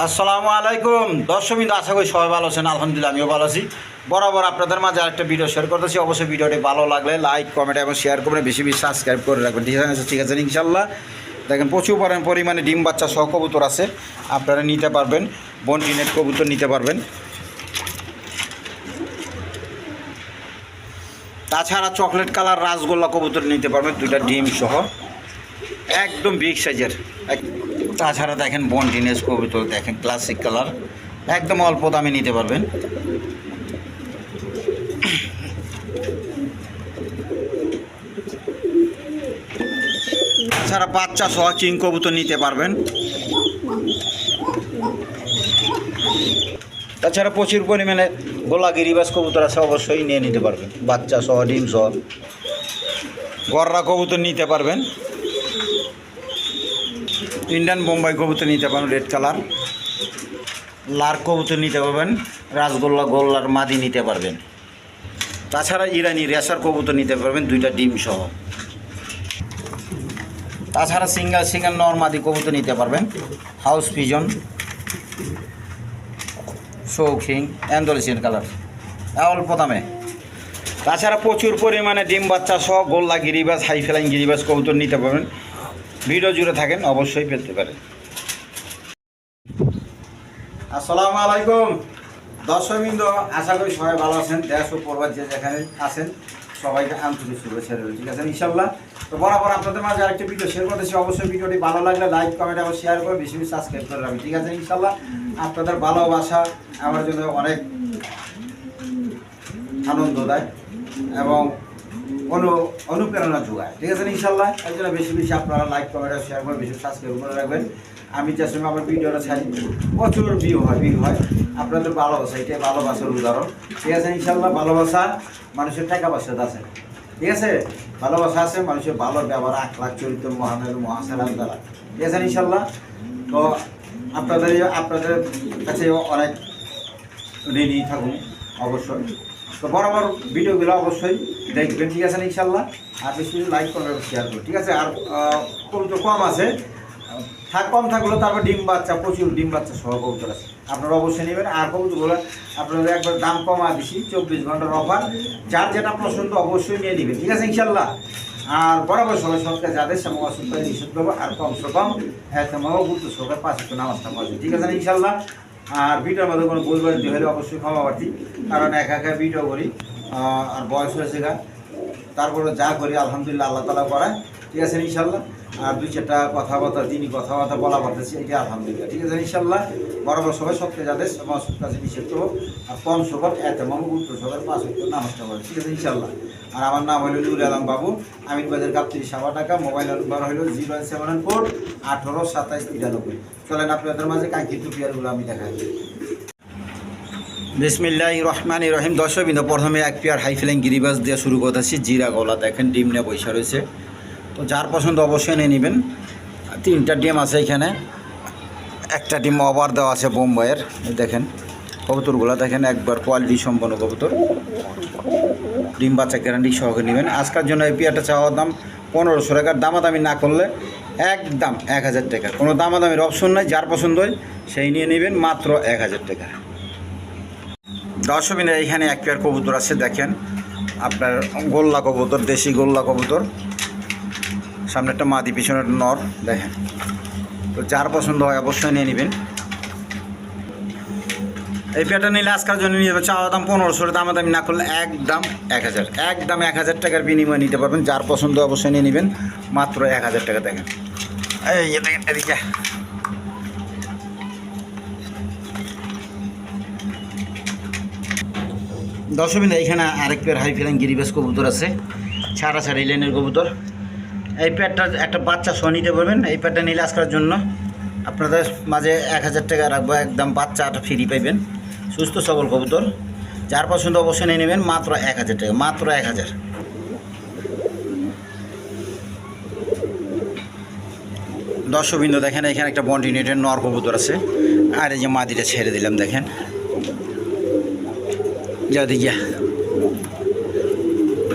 আসসালামু আলাইকুম দর্শকবৃন্দ, আশা করি সবাই ভালো আছেন। আলহামদুলিল্লাহ আমিও ভালো আছি। বরাবর আপনাদের মাঝে আরেকটা ভিডিও শেয়ার করতেছি। অবশ্যই ভিডিওটি ভালো লাগলে লাইক কমেন্ট এবং শেয়ার করবেন, বেশি বেশি সাবস্ক্রাইব করে রাখবেন। ঠিক আছে ইনশাল্লাহ। দেখেন প্রচুর পরিমাণে ডিম বাচ্চা সহ কবুতর আছে, আপনারা নিতে পারবেন। বন্টি নেট কবুতর নিতে পারবেন। তাছাড়া চকলেট কালার রাসগোল্লা কবুতর নিতে পারবেন, দুইটা ডিম সহ, একদম বিগ সাইজের। তাছাড়া দেখেন বন্টিনেস কবুতর, দেখেন ক্লাসিক কালার, একদম অল্প দামে নিতে পারবেন। তাছাড়া বাচ্চা সহ চিং কবুতর নিতে পারবেন। তাছাড়া প্রচুর পরিমাণে গোলা গিরিবাস কবুতর আছে, অবশ্যই নিয়ে নিতে পারবেন। বাচ্চা সহ ডিম সহ গররা কবুতর নিতে পারবেন। ইন্ডিয়ান বোম্বাই কবুতর নিতে পারবেন, রেড কালার। লার কবুতর নিতে পারবেন, রাসগোল্লা গোল্লার মাদি নিতে পারবেন। তাছাড়া ইরানি রেসার কবুতর নিতে পারবেন, দুইটা ডিম সহ। তাছাড়া সিঙ্গেল নর্মাদি কবুতর নিতে পারবেন, হাউস পিজন, শৌখিন, অ্যান্ডোলিসিয়ান কালার, অল্প দামে। তাছাড়া প্রচুর পরিমাণে ডিম বাচ্চা সহ গোল্লা গিরিবাস, হাই ফ্লাইং গিরিবাস কবুতর নিতে পারবেন। ভিডিও জুড়ে থাকেন, অবশ্যই পেতে পারেন। আসসালামু আলাইকুম দর্শকবৃন্দ, আশা করি সবাই ভালো আছেন। দেশ ও প্রবাস যে যেখানে আছেন সবাইকে আন্তরিক শুভেচ্ছা রইল। ঠিক আছে ইনশাল্লাহ। তো বরাবর আপনাদের মাঝে আরেকটি ভিডিও শেয়ার করতেছি। অবশ্যই ভিডিওটি ভালো লাগলে লাইক কমেন্ট এবং শেয়ার করে বেশি বেশি সাবস্ক্রাইব করে রাখবেন। ঠিক আছে ইনশাল্লাহ। আপনাদের ভালোবাসা আমার জন্য অনেক আনন্দ দেয় এবং অনুপ্রেরণা যোগায়। ঠিক আছে ইনশাল্লাহ। এর জন্য বেশি বেশি আপনারা লাইক কমেন্ট শেয়ার করে বেশি সাবস্ক্রাইব করে রাখবেন। আমি যে সময় আমার ভিডিওটা ছাড়ি প্রচুর ভিউ হয় আপনাদের ভালোবাসা, এটাই ভালোবাসার উদাহরণ। ঠিক আছে ইনশাল্লাহ। ভালোবাসা মানুষের টাকা পয়সা আছে, ঠিক আছে। ভালোবাসা আছে মানুষের ভালো ব্যবহার, আখলাক, চরিত্র, মহানের মহাসালাম দ্বারা। ঠিক আছে ইনশাল্লাহ। তো আপনাদের কাছে অনেক ঋণী থাকুন অবশ্যই। তো বরাবর ভিডিওগুলো অবশ্যই দেখবেন। ঠিক আছে ইনশাল্লাহ। আর বেশি লাইক করবেন, শেয়ার করবেন। ঠিক আছে। আর কবুতর কম আছে, কম থাকলেও তারপর ডিম বাচ্চা, প্রচুর ডিম বাচ্চা সহ কবুতর আছে, আপনারা অবশ্যই নেবেন। আর কবুতরগুলো আপনাদের একবার দাম কমা দিছি, 24 ঘন্টার অফার। যার যেটা পছন্দ অবশ্যই নিয়ে নেবেন। ঠিক আছে ইনশাল্লাহ। আর বরাবর সবাই সরকার যাদের সময় অসুস্থ নিষেধ করবো, আর কমসে কম গুরুত্ব সরকার 5 ওয়াক্ত নামাজটা পড়বে। ঠিক আছে ইনশাল্লাহ। আর ভিডিওর মধ্যে কোনো বলবার হলে অবশ্যই ক্ষমা প্রার্থী, কারণ একা ভিডিও করি আর বয়স হয়েছে গা, তারপরে যা করি আলহামদুলিল্লাহ আল্লাহ তালা করায়। ঠিক আছে ইনশাল্লাহ। আর 2-4টা কথাবার্তা বলা পারতেছি, এটা আলহামদুলিল্লাহ। ঠিক আছে ইনশাল্লাহ। বরাবর সবাই সবকে যাদের অসুখ কাছে নিষেধ করবো, আর কম সবার গুরুত্ব সবার 5 ওয়াক্ত নামাজটা পড়ে। ঠিক আছে ইনশাল্লাহ। আর আমার নাম হলো নুর আলম বাবু, আমিন বাজার গাবতলী, সাবা ঢাকা। মোবাইল নাম্বার হলো 074 18 27 93। চলেন আপনাদের মাঝে কাঙ্ক্ষিত পেয়ারগুলো আমি দেখাই। বিসমিল্লাহির রহমানির রহিম। দর্শকবৃন্দ, প্রথমে এক পেয়ার হাই ফ্লাইং গিরিবাস দিয়ে শুরু করতেছি। জিরা গলা, দেখেন ডিম নিয়ে বৈশা রয়েছে। তো যার পছন্দ অবশ্যই নিয়ে নেবেন। 3টা ডিম আছে এখানে, একটা ডিম ওভার দেওয়া আছে বোম্বাইয়ের। দেখেন কবুতরগুলো, দেখেন একবার কোয়ালিটি সম্পন্ন কবুতর, ডিম বাচ্চা গ্যারান্টি সহকারে নেবেন। আজকের জন্য এই পেয়ারটা চাওয়ার দাম 1500 টাকার। দামাদামি না করলে একদম 1000 টাকা, কোনো দামাদামির অপশন নাই। যার পছন্দ হয় সেই নিয়ে নেবেন, মাত্র 1000 টাকা। দর্শকবৃন্দ, এখানে এক পেয়ার কবুতর আছে, দেখেন আপনার গোল্লা কবুতর, দেশি গোল্লা কবুতর। সামনে একটা মাদি, পিছনে একটা নর, দেখেন। তো যার পছন্দ হয় অবশ্যই নিয়ে নেবেন। এই পেয়ারটা নিলে আজকের জন্য নিয়ে যাবে, চাওয়া দাম 1500, দামাদামি না করলে একদম 1000, একদম 1000 টাকার বিনিময়ে নিতে পারবেন। যার পছন্দ অবশ্যই নিয়ে নেবেন, মাত্র 1000 টাকা। দেখেন এই দেখেন এদিকে। দর্শকবৃন্দ, এখানে আরেক পেয়ার হাই ফ্লাইং গিরিবাস কবুতর আছে, ছাড়া লাইনের কবুতর। এই পেয়ারটা একটা বাচ্চা সহ নিতে পারবেন। এই পেয়ারটা নিলে আজকের জন্য আপনাদের মাঝে 1000 টাকা রাখবো, একদম বাচ্চাটা ফ্রি পাইবেন। সুস্থ সবল কবুতর, যার পছন্দ অবশ্যই নিয়ে নেবেন, মাত্র 1000 টাকা, মাত্র 1000। দর্শকবৃন্দ, দেখেন এখানে একটা বন্টিনেটের নর কবুতর আছে, আর এই যে মাদিটা ছেড়ে দিলাম, দেখেন যা দিকে।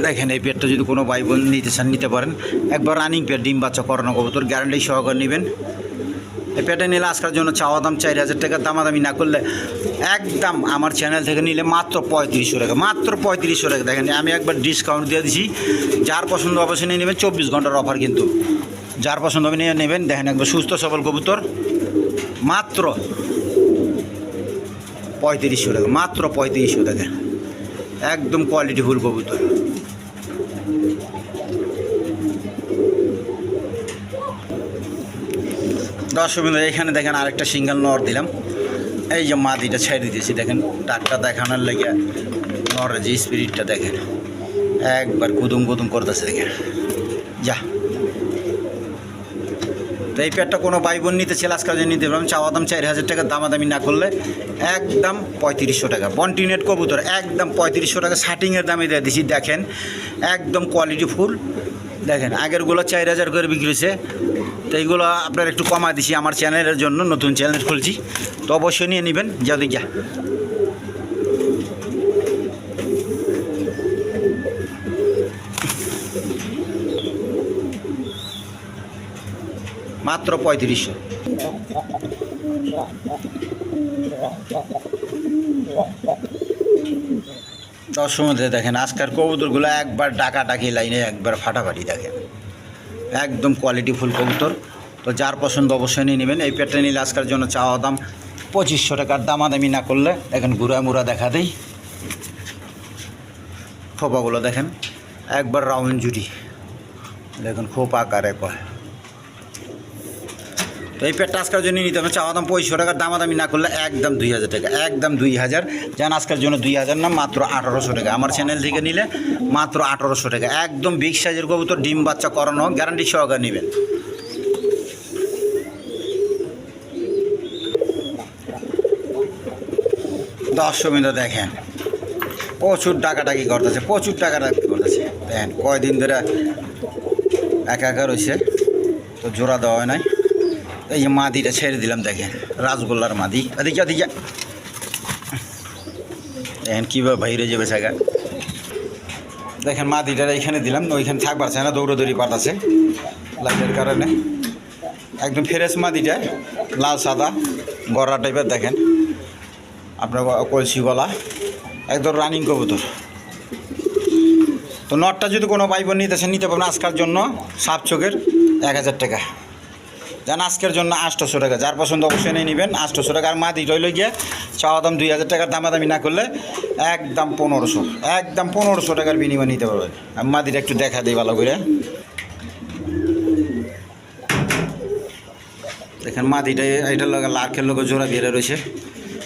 দেখেন এই পেয়ারটা যদি কোনো ভাই বোন নিতে চান নিতে পারেন। একবার রানিং পেয়ার, ডিম বাচ্চা করানো কবুতর, গ্যারান্টি সহকারে নেবেন। এই পেটে নিলে আজকের জন্য চাওয়া দাম 4,000 টাকা, দামাদামি না করলে একদম আমার চ্যানেল থেকে নিলে মাত্র 3500 টাকা, মাত্র 3500 টাকা। দেখেন আমি একবার ডিসকাউন্ট দিয়ে দিছি, যার পছন্দ অবশ্যই নিয়ে নেবেন, 24 ঘন্টার অফার কিন্তু, যার পছন্দ হবে নিয়ে নেবেন। দেখেন একবার সুস্থ সবল কবুতর, মাত্র 3500 টাকা, মাত্র 3500 টাকা, একদম কোয়ালিটিফুল কবুতর। দর্শক বন্ধু এখানে দেখেন আরেকটা সিঙ্গেল নর দিলাম, এই যে মাদিটা ছেড়ে দিয়েছি, দেখেন টাকটা দেখানোর লেগে নরের যে স্পিরিটটা দেখেন একবার কুদুম কুদুম করতেছে, দেখেন যা। তো এই পেটটা কোনো ভাই বোন নিতে ছিল আজকাল যে নিতে পারবেন, চাওয়া দাম 4,000 টাকা, দামাদামি না করলে একদম 3500 টাকা। বন্টিনেট কবুতর একদম 3500 টাকা শার্টিংয়ের দামে দিয়ে দিছি, দেখেন একদম কোয়ালিটি ফুল। দেখেন আগেরগুলো 4,000 করে বিক্রি হয়েছে, তো এইগুলো আপনার একটু কমা দিছি আমার চ্যানেলের জন্য, নতুন চ্যানেল খুলছি, তো অবশ্যই নিয়ে নেবেন। যদি যা মাত্র 3500। দর্শক মধ্যে দেখেন আজকের কবুতরগুলো একবার ডাকাডাকি লাইনে একবার ফাটাফাটি, দেখেন একদম কোয়ালিটি ফুল কবুতর। তো যার পছন্দ অবশ্যই নিয়ে নেবেন। এই পেটটা নিলে আজকের জন্য চাওয়া দাম 2500 টাকার, দামাদামি না করলে। দেখেন গুড়া মুড়া দেখা দেই, খোপাগুলো দেখেন একবার রাউন্ড জুটি, দেখুন খোপা আকারে কয়। তো এই পেটটা আজকের জন্য নিতে হবে, চাওয়া দাম 2500 টাকার, দামাদামি না করলে একদম 2,000 টাকা, একদম 2,000। যেন আজকের জন্য 2,000 না, মাত্র 1,800 টাকা। আমার চ্যানেল থেকে নিলে মাত্র 1,800 টাকা, একদম বিগ সাইজের কবুতর, ডিম বাচ্চা করানো, গ্যারান্টি সহকারে নেবেন। দর্শক বিন্দু দেখেন প্রচুর ডাকাডাকি করতেছে, প্রচুর ডাকাডাকি করতেছে। দেখেন কয়দিন ধরে একা রয়েছে, তো জোড়া দেওয়া হয় নাই। এই যে মাদিটা ছেড়ে দিলাম, দেখেন রাসগোল্লার মাদি, এদিকে এদিকে দেখেন কীভাবে বাইরে যাবে জায়গা। দেখেন মাদিটা এইখানে দিলাম, ওইখানে থাক পারছে না, দৌড়োদৌড়ি পাঠাচ্ছে লাইটের কারণে। একদম ফ্রেশ মাদিটা, লাল সাদা গড়া টাইপের, দেখেন আপনার কলসি গলা, একদম রানিং কবুতর। তো নটটা যদি কোনো ভাই বোন নিতে পারবেন আজকের জন্য সাপ চোখের 1,000 টাকা, যেন আজকের জন্য 800 টাকা। যার পছন্দ অবশ্যই নিয়ে নেবেন, 800 টাকা। আর মাদি রইল গিয়ে চাওয়া দাম 2,000 টাকার, দামাদামি না করলে একদম 1500, একদম 1500 টাকার বিনিময় নিতে পারবেন। আমি মাদিটা একটু দেখা দিই ভালো করে, দেখেন মাদিটা এটার লোক লার্কের লোক জোড়া বেড়ে রয়েছে,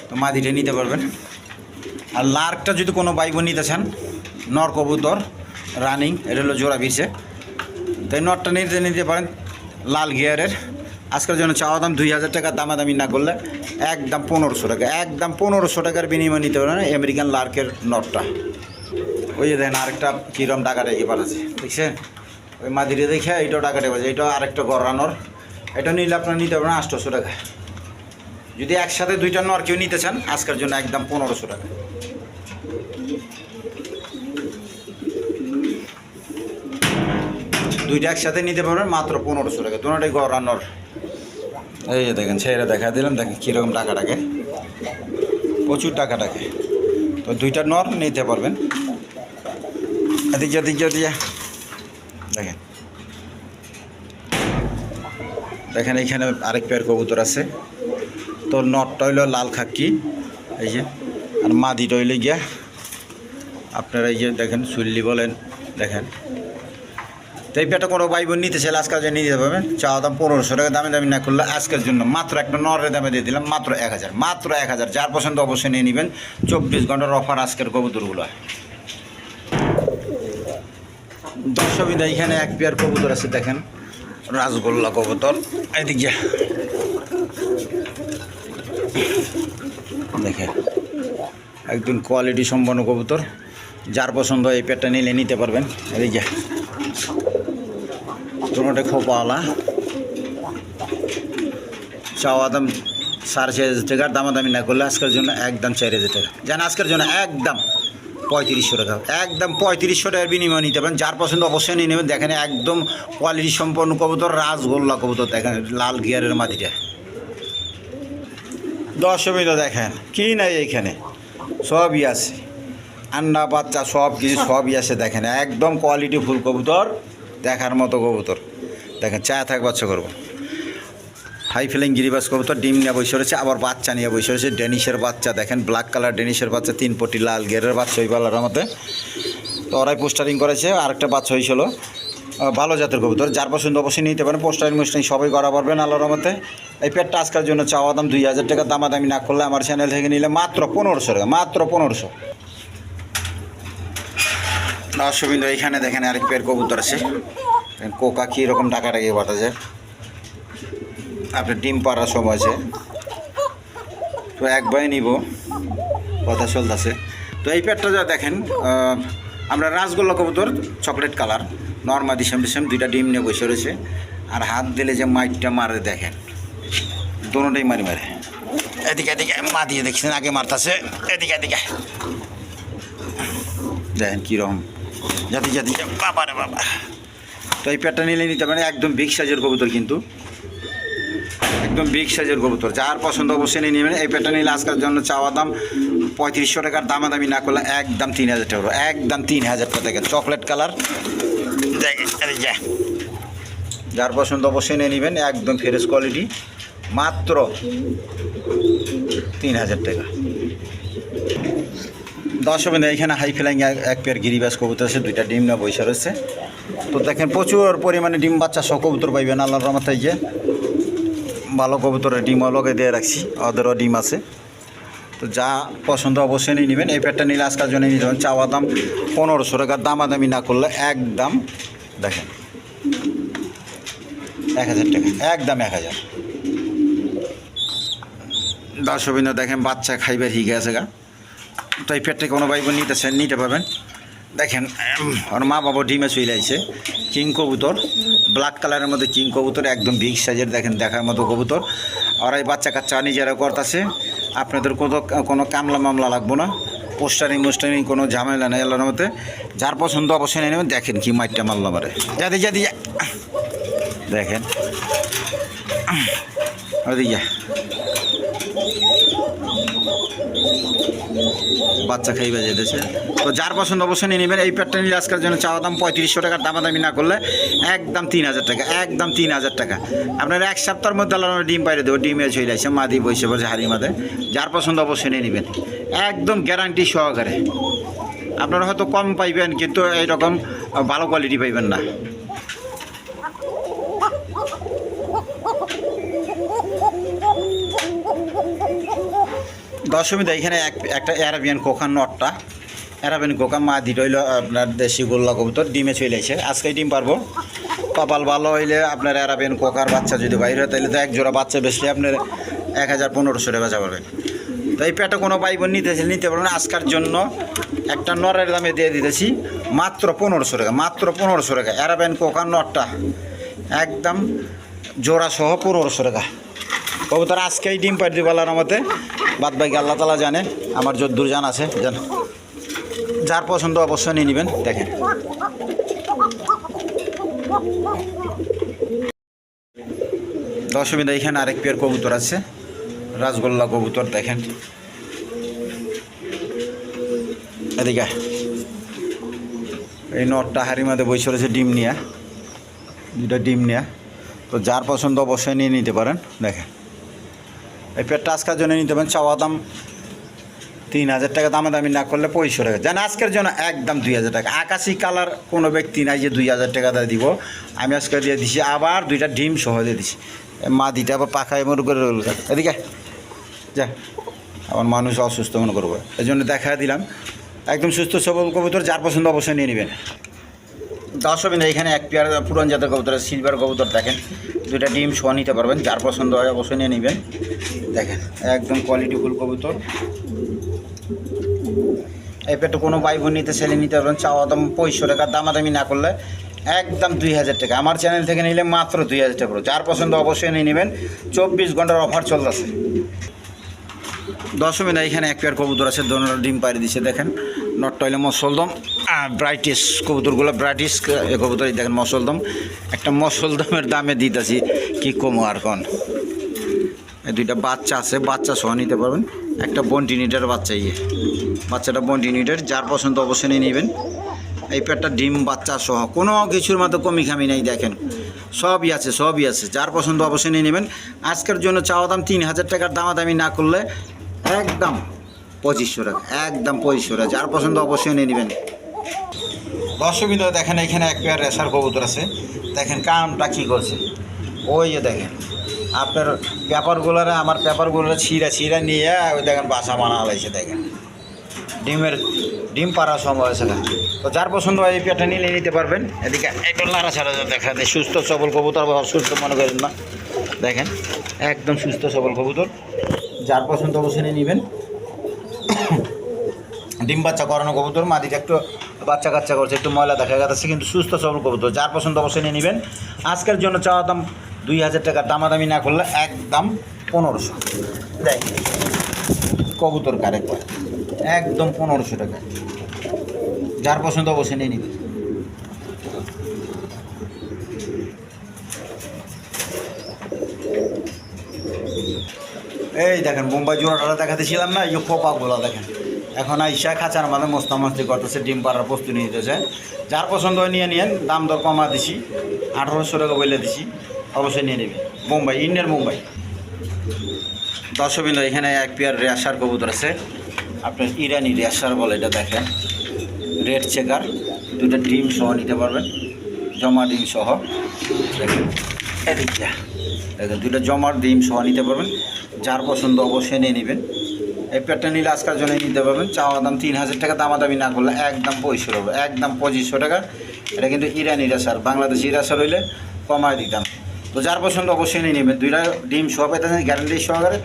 তো মাদিটা নিতে পারবেন। আর লার্কটা যদি কোনো ভাই বোন নিতে চান, নর কবুতর রানিং, এটা হলো জোড়া ভিড়ছে, তাই নটটা নিতে পারেন লাল গিয়ারের। আজকের জন্য চাওয়া দাম 2,000 টাকা, দামাদামি না করলে একদম 1500 টাকা, একদম 1500 টাকার বিনিময় নিতে পারেন আমেরিকান লার্কের নটটা। ওই যে দেখেন আরেকটা কীরকম ডাকাটাকি পাঠাচ্ছে, দেখছেন ওই মাদিরে দেখে এইটাও ডাকাটে পাচ্ছে, এইটাও আরেকটা গড়ানোর, এটা নিলে আপনারা নিতে পারেন 800 টাকা। যদি একসাথে দুইটা নর কেউ নিতে চান আজকের জন্য একদম 1500 টাকা। দুইটা একসাথে নিতে পারবেন মাত্র 1500 টাকা, দুটোটাই গড়ানোর। এই যে দেখেন ছেড়ে দেখা দিলাম, দেখেন কীরকম টাকাটাকে, প্রচুর টাকাটাকে। তো দুইটা নর নিতে পারবেন। এদিকে দেখেন দেখেন এইখানে আরেক পেয়ার কবুতর আছে। তো নটটা হইল লাল খাক্কি, এই যে, আর মাদিটা হইলে গিয়া আপনারা এই যে দেখেন চুল্লি বলেন, দেখেন। তো এই পেয়ারটা কোনো ভাই বোন নিতে চাইলে আজকাল যে নিতে পারবেন, চাওয়া দাম 1500 টাকা, দামি না করলে আজকের জন্য মাত্র একটা নরের দামে দিয়ে দিলাম মাত্র 1,000, মাত্র 1,000। যার পছন্দ অবশ্যই নিয়ে নেবেন, 24 ঘন্টার অফার আজকের কবুতরগুলো। দর্শকবিন্দু এইখানে এক পেয়ার কবুতর আছে, দেখেন রাসগোল্লা কবুতর, এদিকে দেখেন একদম কোয়ালিটি সম্পন্ন কবুতর। যার পছন্দ এই পেয়ারটা নিলে নিতে পারবেন। এদিকে দুটোটা খোপাওয়ালা, চাওয়া দাম 4,500 টাকার, দামাদামি না করলে আজকের জন্য একদম 4,000 টাকা। জান আজকের জন্য একদম 3500 টাকা, একদম 3500 টাকার বিনিময় নিতে পারেন। যার পছন্দ অবশ্যই নিয়ে নেবেন। দেখেন একদম কোয়ালিটি সম্পন্ন কবুতর, রাসগোল্লা কবুতর, দেখেন লাল গিয়ারের মাটিটা, দর্শকবৃন্দ দেখেন কি নাই এইখানে সবই আছে, আন্ডা বাচ্চা সব কিছু সবই আছে। দেখেন একদম কোয়ালিটি ফুল কবুতর, দেখার মতো কবুতর। দেখেন চায়া থাক বাচ্চা করবো, হাই ফ্লাইং গিরিবাস কবুতর ডিম নিয়ে বসে রয়েছে, আবার বাচ্চা নিয়ে বসে রয়েছে। ডেনিশের বাচ্চা দেখেন, ব্ল্যাক কালার ডেনিশের বাচ্চা, 3 পটি লাল গেরের বাচ্চা ওই পালার মধ্যে। তো ওরাই পোস্টারিং করেছে, আরেকটা বাচ্চা হয়েছিল ভালো জাতের কবুতর। যার পছন্দ অবশ্যই নিতে পারেন, পোস্টারিং মোস্টারিং সবাই করা পারবেন আল্লাহর রহমতে। এই পেটটা আজকের জন্য চাওয়া দাম 2000 টাকা, দামাদামি না করলে আমার চ্যানেল থেকে নিলে মাত্র 1500 টাকা, মাত্র 1500। দর্শকবৃন্দ এইখানে দেখেন আরেক পেয়ার কবুতর আছে, কোকা কীরকম টাকাটাকে বাতা যায়, আপনার ডিম পাড়ার সময় আছে। তো একবারই নিব, কথা চলতেছে। তো এই পেটটা যা দেখেন, আমরা রাসগোল্লা কবুতর, চকলেট কালার, নর্মাল ডিসেম 2টা ডিম নিয়ে বসে রয়েছে। আর হাত দিলে যে মাইটটা মারে দেখেন, দোনোটাই মারি মারে। এদিকে এদিকে মা দিয়ে দেখছেন আগে মারতেছে, এদিকে এদিকে দেখেন কীরকম জাতি জাতি, বাবা রে বাবা। তো এই পেটটা নিলে নিতে পারেন, একদম বিগ সাইজের কবুতর, কিন্তু একদম বিগ সাইজের কবুতর। যার পছন্দ অবশ্যই নিয়ে নেবেন। এই পেটটা নিলে আজকের জন্য চাওয়া দাম 3500 টাকার, দামাদামি না করলে একদম 3000 টাকা, একদম 3000 টাকা। দেখেন চকলেট কালার, যার পছন্দ অবশ্যই নিয়ে নেবেন, একদম ফ্রেশ কোয়ালিটি, মাত্র 3000 টাকা। দর্শকবৃন্দ এইখানে হাই ফ্লাইং এক পেয়ার গিরিবাস কবুতর আছে, 2টা ডিম না বৈশা রয়েছে। তো দেখেন প্রচুর পরিমাণে ডিম বাচ্চা সহ কবুতর পাইবেন আল্লাহর রহমতে। যে ভালো কবুতরের ডিম লগে দিয়ে রাখছি, ওদেরও ডিম আছে। তো যা পছন্দ অবশ্যই নিয়ে নেবেন। এই পেটটা নিলে আজকের জন্য নিয়ে যাবেন, চাওয়া দাম 1500 টাকা, দামাদামি না করলে একদম দেখেন 1000 টাকা, একদম 1000। দর্শকবৃন্দ দেখেন বাচ্চা খাইবার হিগে আছে গা। তো এই পেটটা কোনো ভাই বোন নিতে পারবেন। দেখেন ওর মা বাবা ডিমে চলে আইছে, কিং কবুতর, ব্ল্যাক কালারের মধ্যে কিং কবুতর, একদম বিগ সাইজের, দেখেন দেখার মতো কবুতর। আর এই বাচ্চা কাচ্চা নিজেরা করতেছে, আপনাদের কোনো কামলা মামলা লাগবো না, পোস্টারিং মোস্টারিং কোনো ঝামেলা নেই আল্লাহর মধ্যে। যার পছন্দ অবশ্যই নিয়ে নেবেন। দেখেন কি মাইটটা মারলো মারে, যাদি যাদি দেখেন ওদিকে বাচ্চা খাইবে যেতেছে। তো যার পছন্দ অবশ্যই নিয়ে নেবেন। এই পেটটা নিলে আজকের জন্য চাওয়া দাম 3500 টাকার, দামাদামি না করলে একদম 3000 টাকা, একদম 3000 টাকা। আপনারা 1 সপ্তাহের মধ্যে আল্লাহ ডিম পাইরে দেবো, ডিমে চলে আসছে, মাদি বসে বসে হাড়ি মাদে। যার পছন্দ অবশ্যই নিয়ে নেবেন, একদম গ্যারান্টি সহকারে। আপনারা হয়তো কম পাইবেন, কিন্তু এইরকম ভালো কোয়ালিটি পাইবেন না। দর্শকবৃন্দ এইখানে একটা অ্যারাবিয়ান কোকার নটটা, অ্যারাবিয়ান কোকা মা দিটা হইলো আপনার দেশি গোল্লা কবুতর, ডিমে চলে আসে, আজকেই ডিম পারবো। কপাল ভালো হইলে আপনার অ্যারাবিয়ান কোকার বাচ্চা যদি বাইরে হয়, তাহলে তো 1 জোড়া বাচ্চা বেশি আপনার 1500 টাকা বেচা পাবেন। তো এই পেটটা কোনো ভাই বোন নিতে পারবেন। আজকের জন্য একটা নরের দামে দিয়ে দিতেছি মাত্র 1500 টাকা, মাত্র 1500 টাকা। অ্যারাবিয়ান কোকার নটটা একদম জোড়া সহ 1500 টাকা। কবুতর আজকেই ডিম পাই দিব আল্লাহর রহমতে, বাদ বাকি আল্লাহ তাআলা জানে, আমার যদ্দূর জান আছে জান। যার পছন্দ অবশ্যই নিয়ে নেবেন। দেখেন দর্শকবৃন্দ এইখানে আরেক পেয়ার কবুতর আছে, রাসগোল্লা কবুতর। দেখেন এদিকে এই নটটা হাড়ির মধ্যে বসে রয়েছে ডিম নিয়ে, 2টা ডিম নিয়ে। তো যার পছন্দ অবশ্যই নিয়ে নিতে পারেন। দেখেন এই পেটটা আজকের জন্য নিতে পারেন, চাওয়া দাম 3000 টাকা, দামাদামি না করলে 2500 টাকা। জান আজকের জন্য একদম 2000 টাকা। আকাশি কালার কোনো ব্যক্তি নাই যে 2000 টাকা দিয়ে দিব, আমি আজকে দিয়ে দিছি। আবার 2টা ডিম সহ দিয়ে দিছি, মা দিটা আবার পাখায় মনে করে রইল। এদিকে যা, আমার মানুষ অসুস্থ মনে করবো, এই জন্য দেখা দিলাম। একদম সুস্থ সবল কবুতর, যার পছন্দ অবশ্যই নিয়ে নেবেন। দর্শকবৃন্দ এখানে এক পেয়ার পুরান জাতের কবুতর, সিলভার কবুতর। দেখেন 2টা ডিম সহ নিতে পারবেন, যার পছন্দ হয় অবশ্যই নিয়ে নেবেন। দেখেন একদম কোয়ালিটিফুল কবুতর। এই পেটে কোনো ভাই বোন নিতে ছেলে নিতে পারবেন, চাওয়া দাম 2500 টাকা, দামাদামি না করলে একদম 2000 টাকা। আমার চ্যানেল থেকে নিলে মাত্র 2000 টাকা। যার পছন্দ অবশ্যই নিয়ে নেবেন, 24 ঘন্টার অফার চলতেছে। দর্শকবৃন্দ এখানে এক পেয়ার কবুতর আছে, দোনোটা ডিম পাড়ি দিচ্ছে। দেখেন নটটা হইলে মসলদম, আর ব্রাইটিস কবুতরগুলো ব্রাইটিস কবুতর। দেখেন মসলদম, একটা মসলদমের দামে দিতেছি, কি কমো আর কন। এই দুইটা বাচ্চা আছে, বাচ্চা সহ নিতে পারবেন। একটা বন্টিনিটার বাচ্চা, বাচ্চাটা বন্টিনিটার, যার পছন্দ অবশ্যই নিয়ে নেবেন। এই পেটটা ডিম বাচ্চা সহ কোনো কিছুর মতো কমি খামি নেই, দেখেন সবই আছে, সবই আছে। যার পছন্দ অবশ্যই নিয়ে নেবেন। আজকের জন্য চাওয়া দাম 3000 টাকার, দামাদামি না করলে একদম 2500 টাকা, একদম 2500 টাকা। যার পছন্দ অবশ্যই নিয়ে নেবেন। দর্শক দেখেন এখানে এক পেয়ার রেসার কবুতর আছে, দেখেন কামটা কী করছে। ওই যে দেখেন আপনার পেপারগুলোরে, আমার পেপারগুলো ছিঁড়া নিয়ে ওই দেখেন বাসা বানা হয়েছে। দেখেন ডিম পাড়ার সময় হয়েছে না। তো যার পছন্দ হয় এই পেয়ারটা নিলে নিতে পারবেন। এদিকে একটু লাড়া ছাড়া দেখা যায়, সুস্থ সবল কবুতর, সুস্থ মনে করেন না, দেখেন একদম সুস্থ সবল কবুতর। যার পছন্দ অবশ্যই নিয়ে নেবেন। ডিম বাচ্চা করানো কবুতর, মাদিটা একটু বাচ্চা কাচ্চা করছে, একটু ময়লা দেখা যাচ্ছে, কিন্তু সুস্থ সবল কবুতর। যার পছন্দ অবশ্যই নিয়ে নেবেন। আজকের জন্য চাওয়া দাম 2000 টাকা, দামাদামি না করলে একদম 1500। দেখ কবুতর কারে কয়, একদম 1500 টাকা। যার পছন্দ অবশ্যই নিয়ে নেবেন। এই দেখেন মুম্বাই জোড়াটা দেখাতেছিলাম না, এই যে পোপাগুলো দেখেন এখন আইসা খাঁচার মাঝে মস্তামস্তি করতেছে, ডিম পাড়ার প্রস্তুতি নিতেছে। যার পছন্দ হয় নিয়ে নিয়েন, দাম দর কমা দিছি, 1800 টাকা বলে দিছি, অবশ্যই নিয়ে নেবেন। মুম্বাই, ইন্ডিয়ার মুম্বাই। দর্শকবৃন্দ এখানে এক পেয়ার রেশার কবুতর আছে, আপনার ইরানি রেশার বলে, এটা দেখেন রেড চেকার, দুটো ডিম সহ নিতে পারবেন, জমা ডিম সহ। দেখেন এদিকটা দেখেন দুটো জমার ডিম সহ নিতে পারবেন। যার পছন্দ অবশ্যই নিয়ে নেবেন। এই পেয়ারটা নিলে আজকের জন্য নিতে পারবেন। চাওয়া দাম 3000 টাকা, দামাদামি না করলে একদম 2500 হবে, একদম 2500 টাকা। এটা কিন্তু ইরানি রেশার, বাংলাদেশি রেশার হইলে কমায় দিতাম। তো যার পছন্দ অবশ্যই নিয়ে নেবেন। দুইটা ডিম সহ পেতেছেন গ্যারান্টি সহকারে,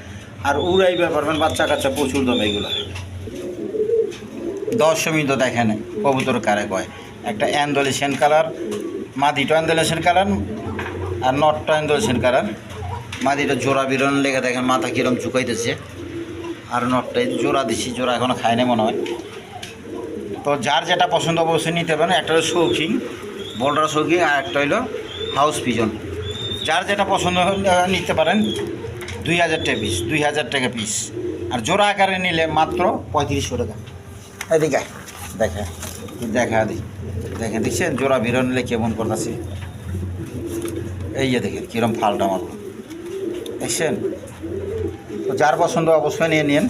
আর উড়াইবে পারবেন বাচ্চা কাচ্চা প্রচুর দাম এইগুলো। 10 মিনিট দেখেন কবুতর কারে কয়। একটা অ্যান্ডোলেশন কালার, মাদিটা অ্যান্ডোলেশন কালার আর নটটা অ্যান্ডোলেশন কালার। মাদিটা জোড়া বিরন লেগে দেখেন মাথা কীরকম ঝুঁকাইতেছে, আর নটটাই জোড়া দিছি, জোড়া এখনও খায় না মনে হয়। তো যার যেটা পছন্দ অবশ্যই নিতে পারেন। একটা হলো শৌখিন, বোল্ডার শৌখিন, আর একটা হলো হাউস পিজন। যার যেটা পছন্দ নিতে পারেন। 2000 টাকা পিস, 2000 টাকা পিস। আর জোড়া আকারে নিলে মাত্র 3500 টাকা। এদিকে দেখা দিই, দেখেন দেখছেন জোড়া বিরন নিলে কেমন করতেছে। এই যে দেখেন কীরকম ফালটা মারল, দেখছেন। তো যার পছন্দ অবশ্যই নিয়ে নিন।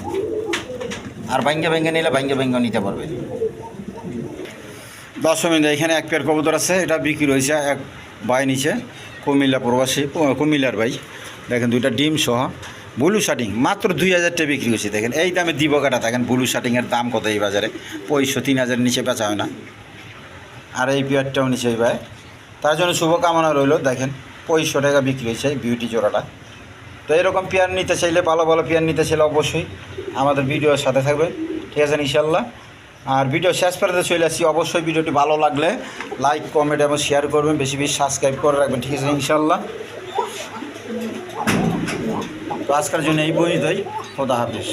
আর ভাঙ্গে নিলে ভাঙ্গে নিতে পারবেন। 10 মিনিট এখানে এক পেয়ার কবুতর আছে, এটা বিক্রি হয়েছে এক ভাই নিচে, কুমিল্লা প্রবাসী, কুমিল্লার ভাই। দেখেন দুইটা ডিম সহ ব্লু শার্টিং, মাত্র 2000 টাকা বিক্রি হয়েছে। দেখেন এই দামে দিব কাটা, দেখেন ব্লু শার্টিংয়ের দাম কত এই বাজারে, 2500-3000 নিচে বেচা হয় না। আর এই পেয়ারটাও নিচে এই ভাই, তার জন্য শুভকামনা রইল। দেখেন 2500 টাকা বিক্রি হয়েছে বিউটি জোড়াটা। তো এরকম পেয়ার নিতে চাইলে, ভালো পেয়ার নিতে চাইলে অবশ্যই আমাদের ভিডিওর সাথে থাকবে, ঠিক আছে ইনশাল্লাহ। আর ভিডিও শেষ পর্যন্ত চলে আসছি। অবশ্যই ভিডিওটি ভালো লাগলে লাইক, কমেন্ট এবং শেয়ার করবেন, বেশি সাবস্ক্রাইব করে রাখবেন, ঠিক আছে ইনশাল্লাহ। তো আজকের জন্য এই পর্যন্তই, খোদা হাফেজ।